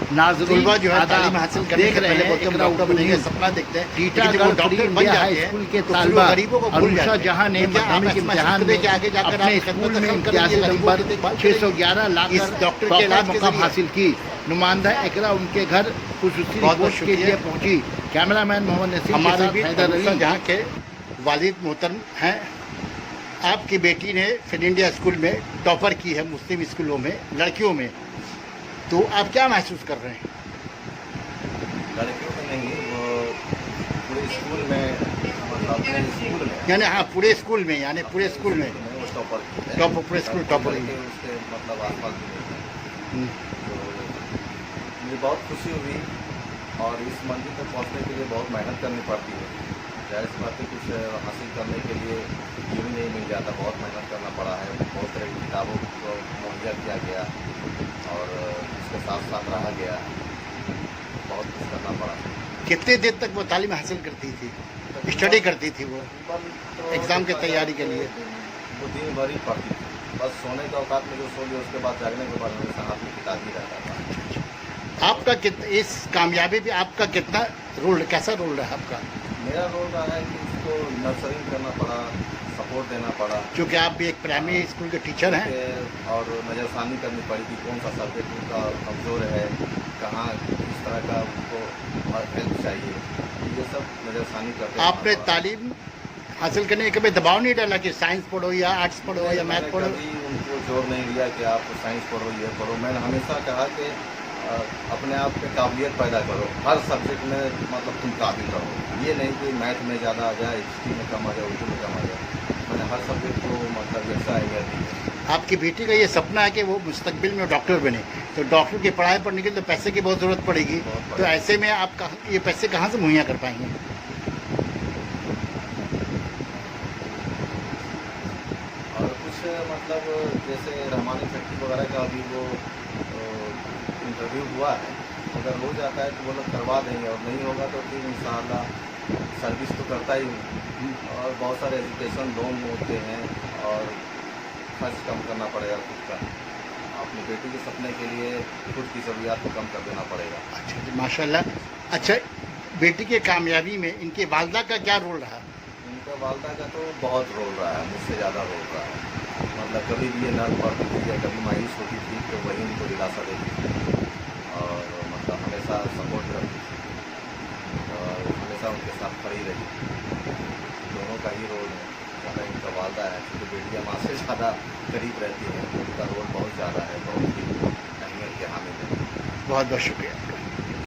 नाज़रीन तलबा जो है आदाब, तालीम हासिल करने देख से रहे पहले हैं बोलते हैं हम इकरा डॉक्टर उर्दू बनेंगे, न्यूज़। सपना देखते हैं, लेकिन जब टीटागढ़ वो डॉक्टर फ्री बन इंडिया जाते हाई हैं स्कूल के तो फिर वो तालबा गरीबों को भूल अरुषा जाते हैं। जहां ने तो क्या आप माध्यमिक ऐसा इम्तिहान महसूस करें में कि आगे जाकर अपने आप स्कूल खिदमत में खत्म इम्तियाजी करेंगे, गरीबों नंबर की देखभाल 611 इस लाकर डॉक्टर के टॉपर इलाज के मुकाम जरिए। हासिल की। नुमाइंदा इकरा उनके घर खुसूसी बहुत बहुत रिपोर्ट के लिए शुक्रिया। पहुंची। कैमरामैन मोहम्मद नसीम के हमारे साथ भी हैदर अरुषा अली। जहाँ के वालिद मोहतरम हैं। आपकी बेटी ने फिट इंडिया स्कूल में टॉपर की है, मुस्लिम स्कूलों में लड़कियों में, तो आप क्या महसूस कर रहे हैं? लड़कियों में नहीं, वो पूरे स्कूल में, मतलब अपने स्कूल में, यानी हाँ पूरे स्कूल में, यानी पूरे स्कूल में वो टॉपर की है। टॉपर, पूरे स्कूल टॉपर लड़के उसके मतलब आसपास भी नहीं है। तो मुझे बहुत खुशी हुई और इस मंजिल तक पहुंचने के लिए बहुत मेहनत करनी पड़ती है। जाहिर सी बात है, कुछ हासिल करने के लिए ये भी नहीं मिल जाता, बहुत मेहनत करना पड़ा है। बहुत तरह की किताबों को मुहैया किया गया और उसके साथ साथ रहा गया, बहुत कुछ करना पड़ा। कितने देर तक वो तालीम हासिल करती थी, स्टडी करती थी वो एग्ज़ाम की तैयारी के लिए? वो दिन भर ही पढ़ती थी, बस सोने के औकात में जो सो लिया, उसके बाद जागने के बाद हमेशा हाथ में किताब ही रहता था। आपका इस कामयाबी पे आपका कितना रोल, कैसा रोल रहा आपका? मेरा रोल रहा है कि उसको नर्सरिंग करना पड़ा, सपोर्ट देना पड़ा, क्योंकि आप भी एक प्राइमरी स्कूल के टीचर हैं। और नज़रसानी करनी पड़ी कि कौन सा सब्जेक्ट उनका कमज़ोर है, कहाँ किस तरह का उनको हेल्प चाहिए, ये सब नज़रसानी करते। आपने तालीम हासिल करने के कभी दबाव नहीं डाला कि साइंस पढ़ो या आर्ट्स पढ़ो या मैथ पढ़ो? कभी उनको जोर नहीं दिया कि आप साइंस पढ़ो, ये पढ़ो। मैंने हमेशा कहा कि अपने आप में काबिलियत पैदा करो, हर सब्जेक्ट में मतलब तुम काबिल रहो। ये नहीं कि मैथ में ज़्यादा आ जाए, हिस्ट्री में कम आ जाए, उर्दू में कम आ जाए। मैंने हर सब्जेक्ट को मतलब ऐसा अहमियत दी है। आपकी बेटी का ये सपना है कि वो मुस्तकबिल में डॉक्टर बने, तो डॉक्टर की पढ़ाई पढ़ने के लिए तो पैसे की बहुत ज़रूरत पड़ेगी, तो ऐसे में आप ये पैसे कहाँ से मुहैया कर पाएंगे? और कुछ मतलब जैसे रहमानी फैक्ट्री वगैरह का अभी वो इंटरव्यू हुआ है, अगर हो जाता है तो वो लोग करवा देंगे, और नहीं होगा तो फिर इंशाअल्लाह सर्विस तो करता ही हूँ। और बहुत सारे एजुकेशन लोन होते हैं और खर्च कम करना पड़ेगा खुद का। अपनी बेटी के सपने के लिए खुद की ज़रूरियात को कम कर देना पड़ेगा। अच्छा जी, माशाल्लाह। अच्छा, बेटी के कामयाबी में इनके वालदा का क्या रोल रहा? इनका वालदा का तो बहुत रोल रहा है, मुझसे ज़्यादा रोल रहा है। मतलब कभी भी ये नर्व पड़ती थी या कभी मायूस होती थी तो वही उनको दिलासा देती थी और मतलब हमेशा सपोर्ट करती थी और हमेशा उनके साथ खड़ी रही। दोनों का ही रोल है, ज़्यादा इनका वालदा है क्योंकि बेटियाँ माँ से ज़्यादा करीब रहती हैं, उनका रोल बहुत ज़्यादा है, बहुत ही अहमियत के हामिल है। बहुत बहुत शुक्रिया।